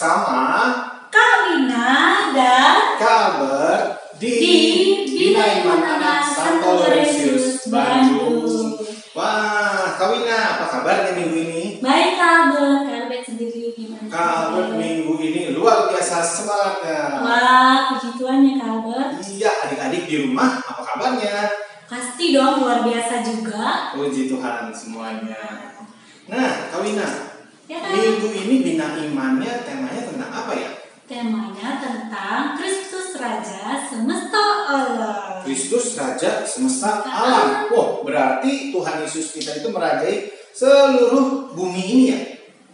bersama Kak Wina dan Kak Albert di Bina Iman Anak Santo Laurentius Bandung. Wah, Kak Wina, apa kabarnya minggu ini? Baik Kak Albert, Kak Albert sendiri gimana? Kak Albert minggu ini luar biasa semangatnya. Wah, puji Tuhan ya Kak Albert. Iya, adik-adik di rumah apa kabarnya? Pasti dong luar biasa juga. Puji Tuhan semuanya. Nah, Kak Wina, Ya Kak. minggu ini Bina Imannya temanya tentang apa ya? Temanya tentang Kristus Raja Semesta Alam. Kristus Raja Semesta Alam. Wow, berarti Tuhan Yesus kita itu merajai seluruh bumi ini ya?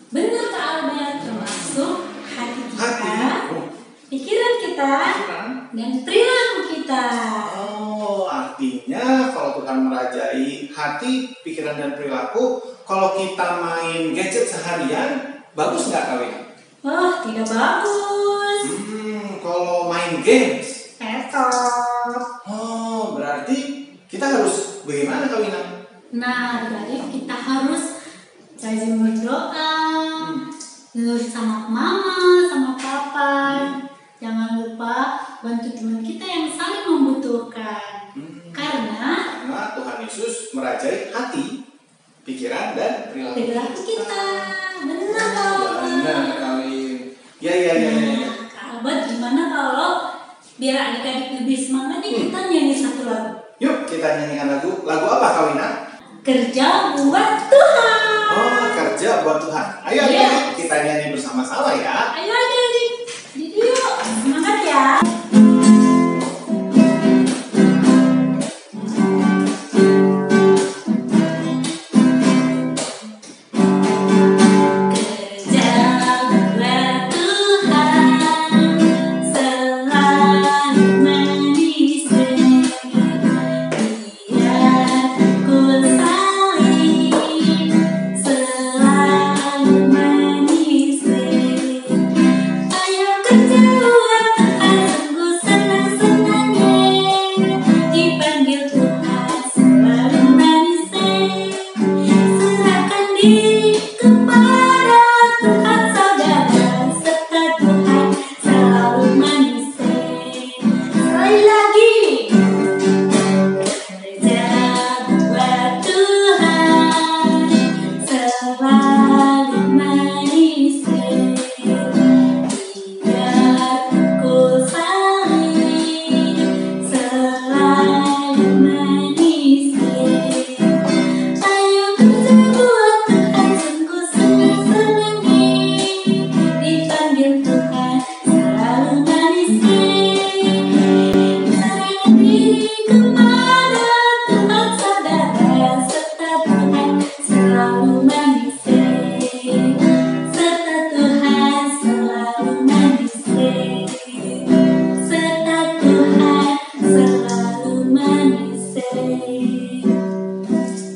Benar Kak Albert, termasuk hati kita, Oh, pikiran kita, dan perilaku kita. oh, artinya kalau Tuhan merajai hati, pikiran, dan perilaku, kalau kita main gadget seharian, bagus nggak Kak Wina? Oh, tidak bagus. Kalau main games, Esok. oh, berarti kita harus bagaimana Kak Wina? Nah, berarti kita harus rajin berdoa, nurut sama mama, sama papa. Jangan lupa bantu teman kita yang saling membutuhkan. Karena Tuhan Yesus merajai hati, pikiran, dan perilaku kita. Benar Kak Benar, Albert. Kawin. Ya. Nah, Kak Albert, gimana kalau biar adik-adik lebih semangat nih kita nyanyi satu lagu? Yuk kita nyanyikan lagu. Lagu apa Kawina? Kerja buat Tuhan. Oh, kerja buat Tuhan. Ayo Iya. adik, kita nyanyi bersama-sama ya. Ayo adik-adik, jadi yuk semangat ya.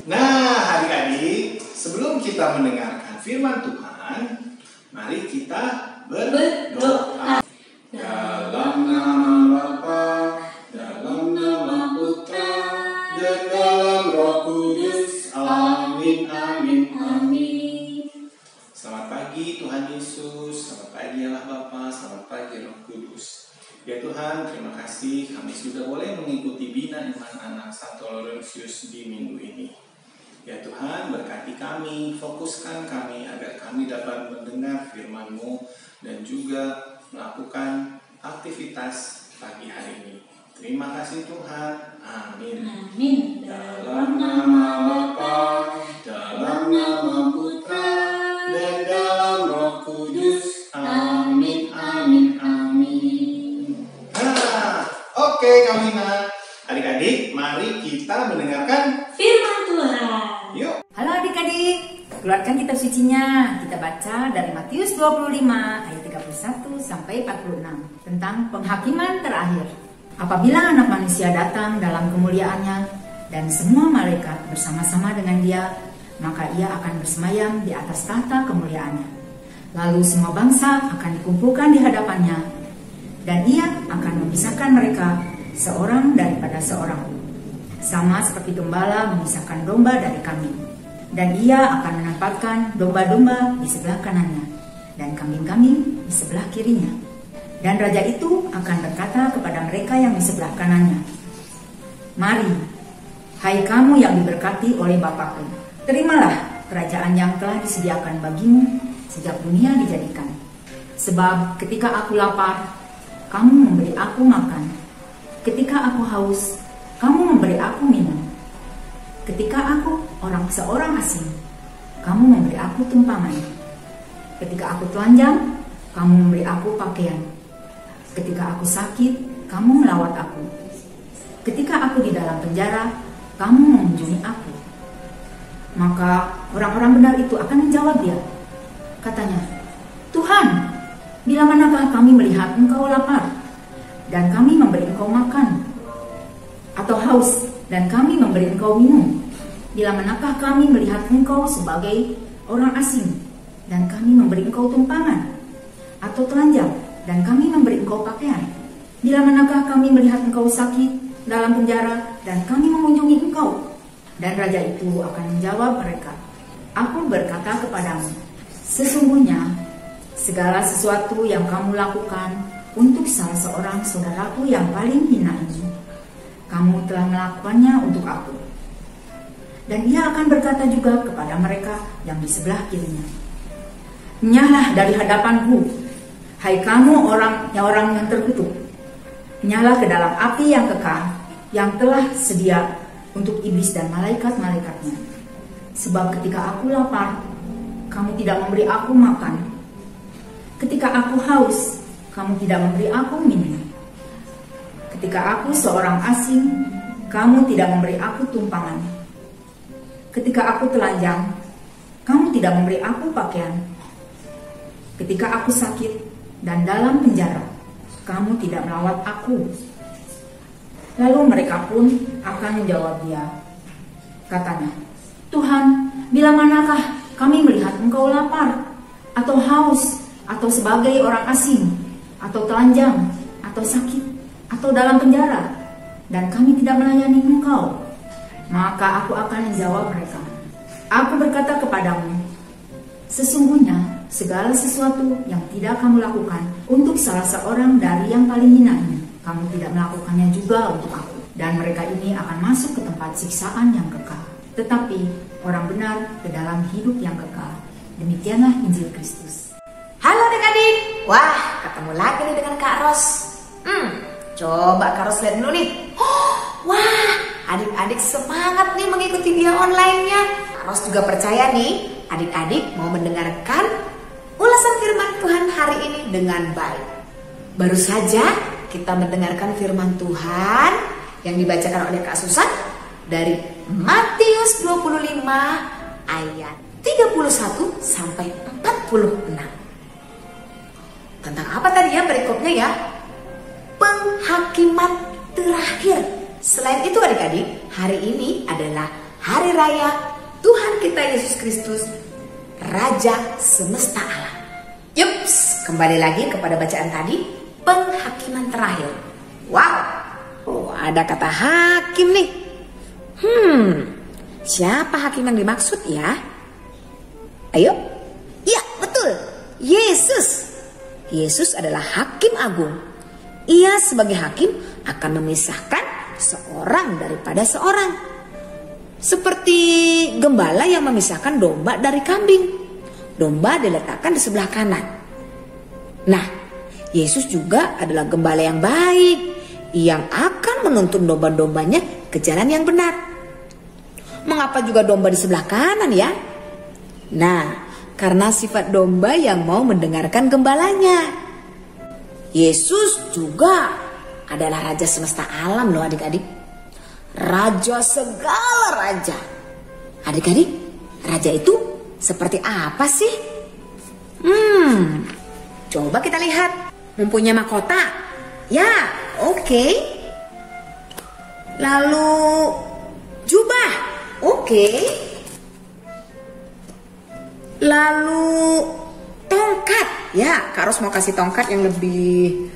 Nah, adik-adik, sebelum kita mendengarkan firman Tuhan, mari kita berdoa. Dalam nama Bapa, dalam nama Putra, dan dalam Roh Kudus. Amin, amin, amin. Selamat pagi Tuhan Yesus, selamat pagi Allah Bapa, selamat pagi Roh Kudus. Ya Tuhan, terima kasih kami sudah boleh mengikuti Bina Iman Anak Santo Laurentius di minggu ini. Ya Tuhan, berkati kami, fokuskan kami agar kami dapat mendengar firman-Mu dan juga melakukan aktivitas pagi hari ini. Terima kasih Tuhan. Amin. Amin. Dalam nama Bapa, dalam nama Putra, dan dalam Roh Kudus. Amin, amin, amin. Nah, oke Kawina. Adik-adik, mari kita mendengarkan Firman Tuhan. yuk. Halo adik-adik, keluarkan kitab sucinya. Kita baca dari Matius 25 ayat 31 sampai 46 tentang penghakiman terakhir. Apabila anak manusia datang dalam kemuliaannya dan semua malaikat bersama-sama dengan dia, maka ia akan bersemayam di atas tahta kemuliaannya. Lalu semua bangsa akan dikumpulkan di hadapannya dan ia akan memisahkan mereka seorang daripada seorang, sama seperti gembala memisahkan domba dari kambing. Dan ia akan menempatkan domba-domba di sebelah kanannya dan kambing-kambing di sebelah kirinya. Dan raja itu akan berkata kepada mereka yang di sebelah kanannya, "Mari, hai kamu yang diberkati oleh Bapakku, terimalah kerajaan yang telah disediakan bagimu sejak dunia dijadikan. Sebab ketika aku lapar, kamu memberi aku makan. Ketika aku haus, kamu memberi aku minum. Ketika aku seorang asing, kamu memberi aku tumpangan. Ketika aku telanjang, kamu memberi aku pakaian. Ketika aku sakit, kamu melawat aku. Ketika aku di dalam penjara, kamu mengunjungi aku." Maka orang-orang benar itu akan menjawab dia. Katanya, "Tuhan, bila manakah kami melihat engkau lapar, dan kami memberi engkau makan? Atau haus, dan kami memberi engkau minum? Bila manakah kami melihat engkau sebagai orang asing, dan kami memberi engkau tumpangan? Atau telanjang, dan kami memberi engkau pakaian? Bila manakah kami melihat engkau sakit dalam penjara, dan kami mengunjungi engkau?" Dan raja itu akan menjawab mereka, "Aku berkata kepadamu, sesungguhnya segala sesuatu yang kamu lakukan untuk salah seorang saudaraku yang paling hina ini, kamu telah melakukannya untuk aku." Dan ia akan berkata juga kepada mereka yang di sebelah kirinya, "Nyahlah dari hadapanku, hai kamu orang yang terkutuk. Nyahlah ke dalam api yang kekal, yang telah sedia untuk iblis dan malaikat-malaikatnya. Sebab ketika aku lapar, kamu tidak memberi aku makan. Ketika aku haus, kamu tidak memberi aku minum. Ketika aku seorang asing, kamu tidak memberi aku tumpangan. Ketika aku telanjang, kamu tidak memberi aku pakaian. Ketika aku sakit dan dalam penjara, kamu tidak melawat aku." Lalu mereka pun akan menjawab dia. Katanya, "Tuhan, bila manakah kami melihat engkau lapar, atau haus, atau sebagai orang asing, atau telanjang, atau sakit, atau dalam penjara, dan kami tidak melayani engkau?" Maka aku akan menjawab mereka, "Aku berkata kepadamu, sesungguhnya segala sesuatu yang tidak kamu lakukan untuk salah seorang dari yang paling hina ini, kamu tidak melakukannya juga untuk aku." Dan mereka ini akan masuk ke tempat siksaan yang kekal, tetapi orang benar ke dalam hidup yang kekal. Demikianlah Injil Kristus. Halo adik-adik, wah ketemu lagi nih dengan Kak Ros. Coba Kak Ros lihat dulu nih. Wah, adik-adik semangat nih mengikuti dia online-nya. Kak Ros juga percaya nih, adik-adik mau mendengarkan ulasan firman Tuhan hari ini dengan baik. Baru saja kita mendengarkan firman Tuhan yang dibacakan oleh Kak Susan dari Matius 25 ayat 31 sampai 46. Tentang apa tadi ya perikopnya ya? Penghakiman terakhir. Selain itu adik-adik, hari ini adalah hari raya Tuhan kita Yesus Kristus, Raja semesta alam. Yups, kembali lagi kepada bacaan tadi, penghakiman terakhir. Wow, ada kata hakim nih. Siapa hakim yang dimaksud ya? Ayo, ya betul, Yesus. Yesus adalah hakim agung. Ia sebagai hakim akan memisahkan seorang daripada seorang. Seperti gembala yang memisahkan domba dari kambing. Domba diletakkan di sebelah kanan. Nah, Yesus juga adalah gembala yang baik, yang akan menuntun domba-dombanya ke jalan yang benar. Mengapa juga domba di sebelah kanan ya? Nah, karena sifat domba yang mau mendengarkan gembalanya. Yesus juga adalah Raja semesta alam loh adik-adik. Raja segala raja. Adik-adik, raja itu seperti apa sih? Coba kita lihat. Mempunyai mahkota? Ya, oke. Lalu jubah? Oke. Lalu tongkat? Ya, Kak Ros mau kasih tongkat yang lebih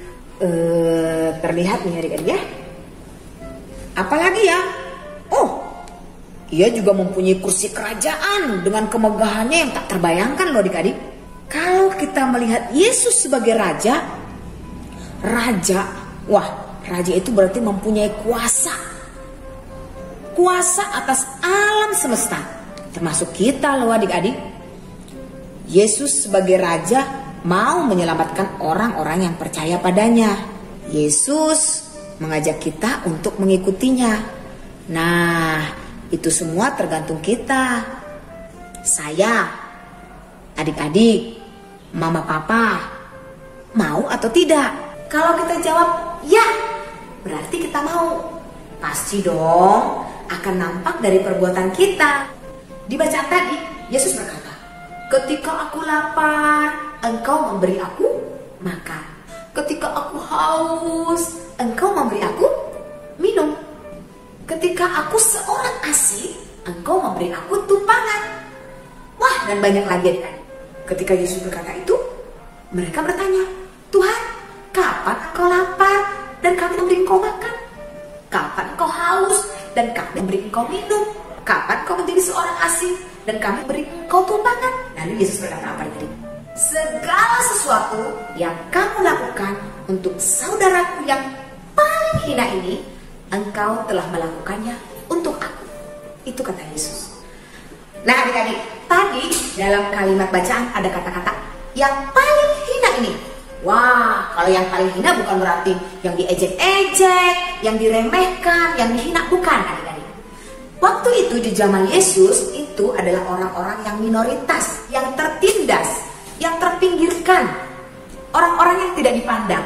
terlihat nih adik-adik ya. Apalagi ya? Oh, ia juga mempunyai kursi kerajaan dengan kemegahannya yang tak terbayangkan loh adik-adik. Kalau ketika kita melihat Yesus sebagai raja, raja itu berarti mempunyai kuasa atas alam semesta, termasuk kita loh adik-adik. Yesus sebagai raja mau menyelamatkan orang-orang yang percaya padanya. Yesus mengajak kita untuk mengikutinya. Nah, itu semua tergantung kita. Saya, adik-adik, mama papa, mau atau tidak? Kalau kita jawab ya, berarti kita mau. Pasti dong akan nampak dari perbuatan kita. Di bacaan tadi, Yesus berkata, ketika aku lapar, engkau memberi aku makan. Ketika aku haus, engkau memberi aku minum. Ketika aku seorang asing, engkau memberi aku tumpangan. Wah, dan banyak lagi adik-adik. Ketika Yesus berkata itu, mereka bertanya, Tuhan, kapan engkau lapar dan kami memberi engkau makan? Kapan engkau haus dan kami memberi engkau minum? Kapan engkau menjadi seorang asing dan kami beri engkau tumpangan? Lalu Yesus berkata apa tadi? Segala sesuatu yang kamu lakukan untuk saudaraku yang paling hina ini, engkau telah melakukannya untuk aku. Itu kata Yesus. Nah adik-adik, tadi dalam kalimat bacaan ada kata-kata yang paling hina ini. Wah, kalau yang paling hina bukan berarti yang diejek-ejek, yang diremehkan, yang dihina, bukan adik-adik. Waktu itu di zaman Yesus itu adalah orang-orang yang minoritas, yang tertindas, yang terpinggirkan, orang-orang yang tidak dipandang.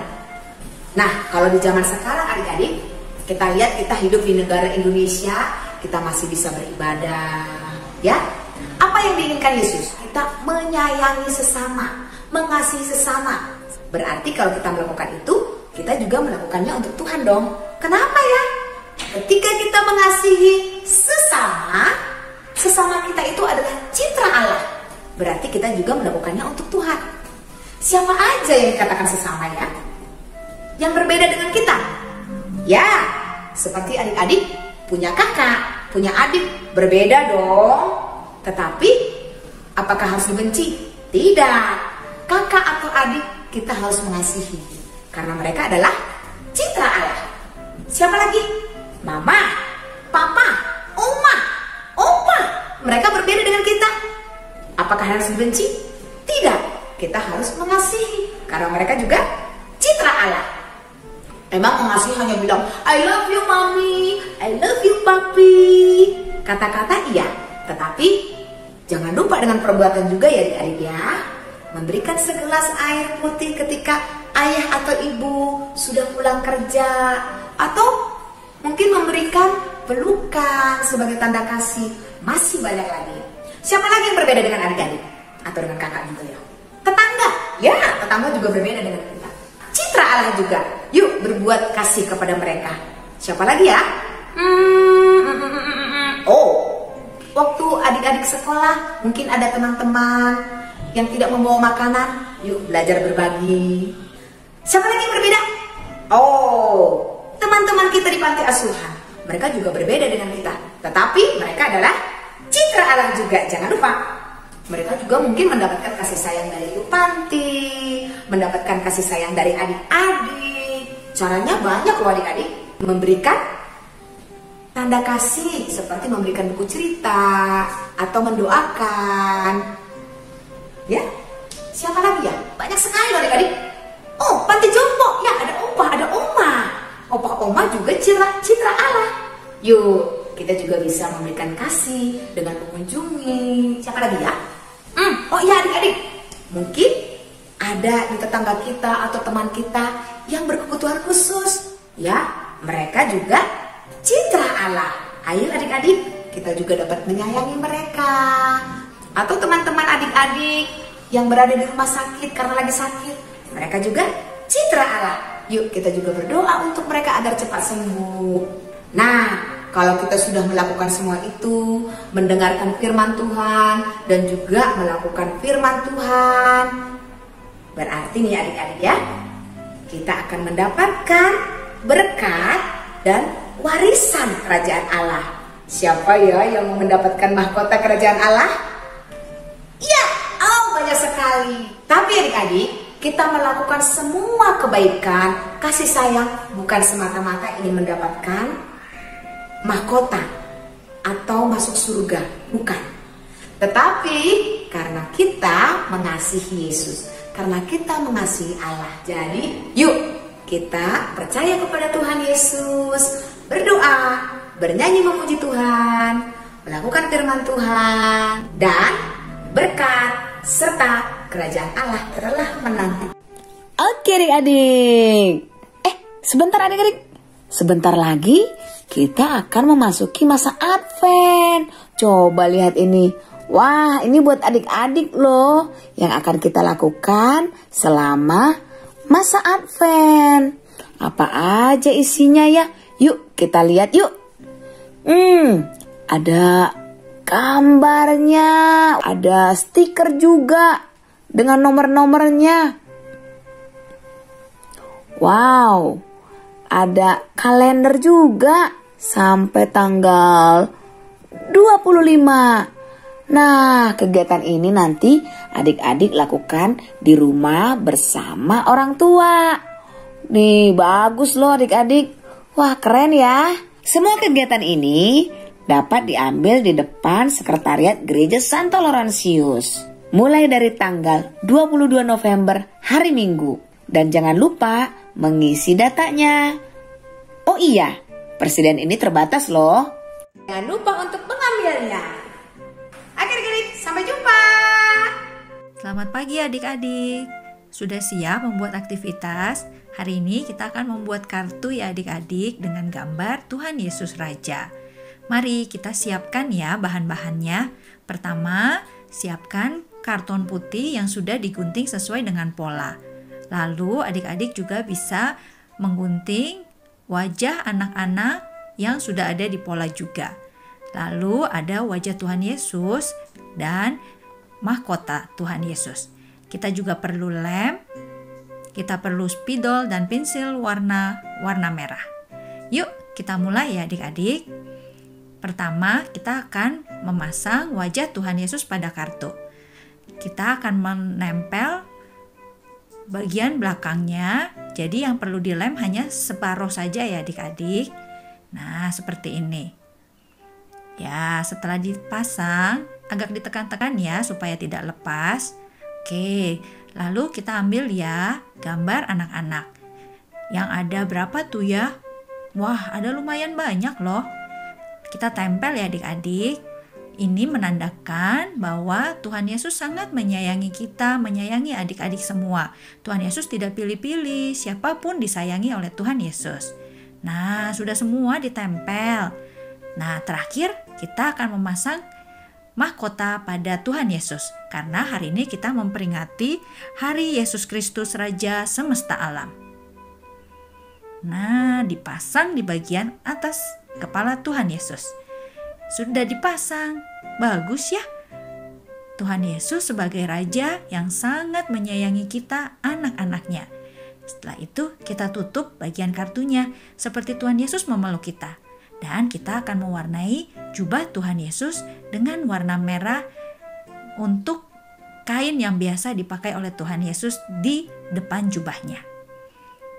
Nah, kalau di zaman sekarang adik-adik, kita lihat kita hidup di negara Indonesia, kita masih bisa beribadah, ya. Apa yang diinginkan Yesus? Kita menyayangi sesama, mengasihi sesama. Berarti kalau kita melakukan itu, kita juga melakukannya untuk Tuhan dong. Kenapa ya? Ketika kita mengasihi sesama kita itu adalah citra Allah. Berarti kita juga melakukannya untuk Tuhan. Siapa aja yang dikatakan sesama ya? Yang berbeda dengan kita? Ya, seperti adik-adik punya kakak, punya adik, berbeda dong. Tetapi, apakah harus dibenci? Tidak. Kakak atau adik kita harus mengasihi. Karena mereka adalah citra Allah. Siapa lagi? Mama, papa, oma, opa. Mereka berbeda dengan kita. Apakah harus dibenci? Tidak. Kita harus mengasihi. Karena mereka juga citra Allah. Emang mengasihi hanya bilang, I love you mommy, I love you papi. Kata-kata iya. Tetapi jangan lupa dengan perbuatan juga ya adik-adik ya. Memberikan segelas air putih ketika ayah atau ibu sudah pulang kerja. Atau mungkin memberikan pelukan sebagai tanda kasih. Masih banyak lagi. Siapa lagi yang berbeda dengan adik-adik? Atau dengan kakak juga ya? Tetangga. Ya, tetangga juga berbeda dengan kita. Citra Allah juga. Yuk berbuat kasih kepada mereka. Siapa lagi ya? Waktu adik-adik sekolah mungkin ada teman-teman yang tidak membawa makanan. Yuk belajar berbagi. Siapa lagi yang berbeda? Teman-teman kita di panti asuhan. Mereka juga berbeda dengan kita. Tetapi mereka adalah citra Allah juga. Jangan lupa. Mereka juga mungkin mendapatkan kasih sayang dari ibu panti, mendapatkan kasih sayang dari adik-adik. Caranya banyak loh adik-adik. Memberikan tanda kasih seperti memberikan buku cerita atau mendoakan. Ya, siapa lagi ya? Banyak sekali loh adik-adik. Panti jompo. Ya, ada opa, ada oma. Opa oma juga citra Allah. Yuk, kita juga bisa memberikan kasih dengan mengunjungi. Siapa lagi ya? Ya adik-adik. Mungkin ada di tetangga kita atau teman kita yang berkebutuhan khusus. Ya, mereka juga citra Allah. Ayo adik-adik, kita juga dapat menyayangi mereka. Atau teman-teman adik-adik yang berada di rumah sakit karena lagi sakit, mereka juga citra Allah. Yuk kita juga berdoa untuk mereka agar cepat sembuh. Nah, kalau kita sudah melakukan semua itu, mendengarkan firman Tuhan dan juga melakukan firman Tuhan, berarti nih adik-adik ya, kita akan mendapatkan berkat dan warisan kerajaan Allah. Siapa ya yang mau mendapatkan mahkota kerajaan Allah? Ya, banyak sekali. Tapi adik-adik, kita melakukan semua kebaikan, kasih sayang, bukan semata-mata ingin mendapatkan mahkota atau masuk surga, bukan. Tetapi karena kita mengasihi Yesus, karena kita mengasihi Allah. Jadi yuk kita percaya kepada Tuhan Yesus, berdoa, bernyanyi memuji Tuhan, melakukan firman Tuhan, dan berkat serta kerajaan Allah telah menanti. Oke adik-adik. Sebentar adik-adik. Sebentar lagi kita akan memasuki masa Advent. Coba lihat ini. Wah, ini buat adik-adik loh yang akan kita lakukan selama masa Advent. Apa aja isinya ya? Yuk kita lihat yuk. Ada gambarnya, ada stiker juga dengan nomor-nomornya. Wow, ada kalender juga sampai tanggal 25. Nah, kegiatan ini nanti adik-adik lakukan di rumah bersama orang tua. Nih, bagus loh adik-adik. Wah, keren ya. Semua kegiatan ini dapat diambil di depan sekretariat Gereja Santo Laurentius. Mulai dari tanggal 22 November hari Minggu. Dan jangan lupa mengisi datanya. Oh iya, persediaan ini terbatas loh. Jangan lupa untuk mengambilnya. Adik-adik, sampai jumpa. Selamat pagi adik-adik. Sudah siap membuat aktivitas? Hari ini kita akan membuat kartu ya adik-adik dengan gambar Tuhan Yesus Raja. Mari kita siapkan ya bahan-bahannya. Pertama, siapkan karton putih yang sudah digunting sesuai dengan pola. Lalu adik-adik juga bisa menggunting wajah anak-anak yang sudah ada di pola juga. Lalu ada wajah Tuhan Yesus dan mahkota Tuhan Yesus. Kita juga perlu lem, kita perlu spidol dan pensil warna merah. Yuk kita mulai ya adik-adik. Pertama kita akan memasang wajah Tuhan Yesus pada kartu. Kita akan menempel bagian belakangnya, jadi yang perlu dilem hanya separuh saja ya adik-adik. Nah seperti ini. Ya setelah dipasang, agak ditekan-tekan ya supaya tidak lepas. Oke, lalu kita ambil ya gambar anak-anak. Yang ada berapa tuh ya? Wah ada lumayan banyak loh. Kita tempel ya adik-adik. Ini menandakan bahwa Tuhan Yesus sangat menyayangi kita, menyayangi adik-adik semua. Tuhan Yesus tidak pilih-pilih, siapapun disayangi oleh Tuhan Yesus. Nah, sudah semua ditempel. Nah, terakhir kita akan memasang mahkota pada Tuhan Yesus. Karena hari ini kita memperingati Hari Yesus Kristus Raja Semesta Alam. Nah, dipasang di bagian atas kepala Tuhan Yesus. Sudah dipasang, bagus ya. Tuhan Yesus sebagai Raja yang sangat menyayangi kita, anak-anaknya. Setelah itu kita tutup bagian kartunya seperti Tuhan Yesus memeluk kita. Dan kita akan mewarnai jubah Tuhan Yesus dengan warna merah untuk kain yang biasa dipakai oleh Tuhan Yesus di depan jubahnya.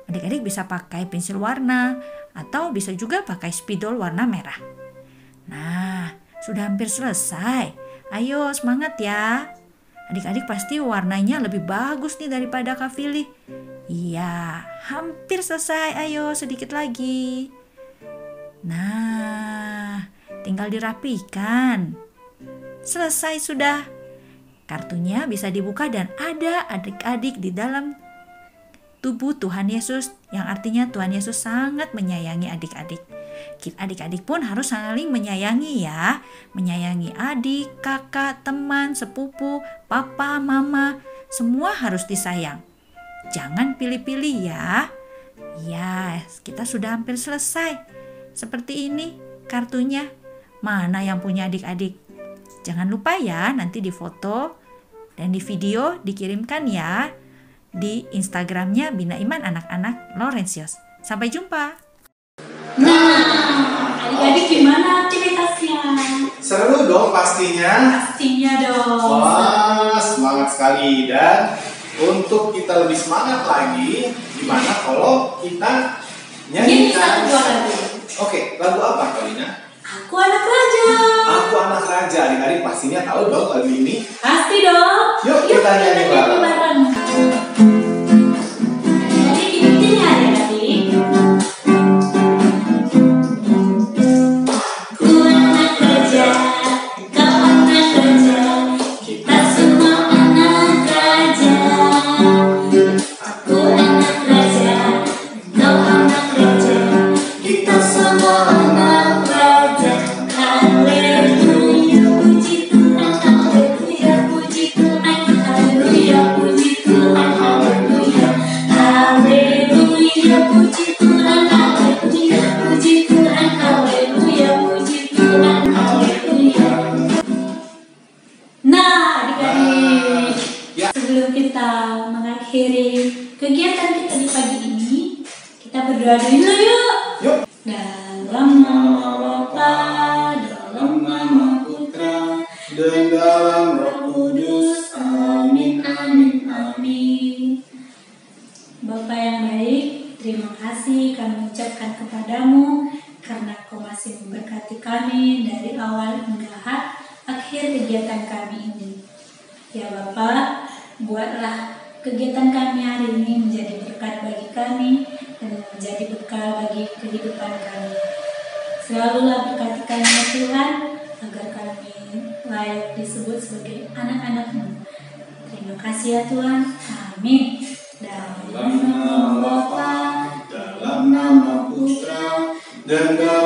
Adik-adik bisa pakai pensil warna atau bisa juga pakai spidol warna merah. Nah, sudah hampir selesai. Ayo semangat ya. Adik-adik pasti warnanya lebih bagus nih daripada Kak Fili. Iya, hampir selesai. Ayo sedikit lagi. Nah, tinggal dirapikan. Selesai sudah. Kartunya bisa dibuka dan ada adik-adik di dalam tubuh Tuhan Yesus, yang artinya Tuhan Yesus sangat menyayangi adik-adik. Adik-adik pun harus saling menyayangi ya. Menyayangi adik, kakak, teman, sepupu, papa, mama. Semua harus disayang. Jangan pilih-pilih ya. Ya, kita sudah hampir selesai. Seperti ini kartunya. Mana yang punya adik-adik? Jangan lupa ya, nanti difoto dan di video dikirimkan ya di Instagramnya Bina Iman Anak-anak Laurentius. Sampai jumpa. Nah, adik-adik gimana aktivitasnya? Seru dong pastinya. Pastinya dong. Wah, semangat sekali. Dan untuk kita lebih semangat lagi, gimana kalau kita Nyanyi nyanyikan satu dua lagu. Oke, lagu apa Kalina? Aku anak raja. Aku anak raja. Adik-adik pastinya tahu dong lagu ini. Pasti dong. Yuk kita nyanyi bareng. Jadi ikutin ya adik-adik. Aku anak raja, kau anak raja, kita semua anak raja. Aku anak raja, kau anak raja, kita semua anak raja. Haleluya, puji Tuhan, haleluya, puji Tuhan, haleluya, puji Tuhan, haleluya, haleluya, puji Tuhan, haleluya, puji Tuhan, haleluya, puji Tuhan, haleluya. Nah, adik-adik, Ya. sebelum kita mengakhiri kegiatan kita di pagi ini, kita berdoa dulu yuk. Yuk. Dalam nama Bapa, Dalam nama Putra dan dalam Roh Kudus. Amin. amin, amin. Bapa yang baik, terima kasih kami ucapkan kepadamu karena Kau masih memberkati kami dari awal hingga akhir kegiatan kami ini. Ya Bapa, buatlah kegiatan kami hari ini menjadi berkat bagi kami dan menjadi bekal bagi kehidupan kami. Selalulah berkati kami ya Tuhan, agar kami layak disebut sebagai anak-anak-Mu. Terima kasih ya Tuhan. Amin. Dalam nama Bapa, dalam nama Putra dan dalam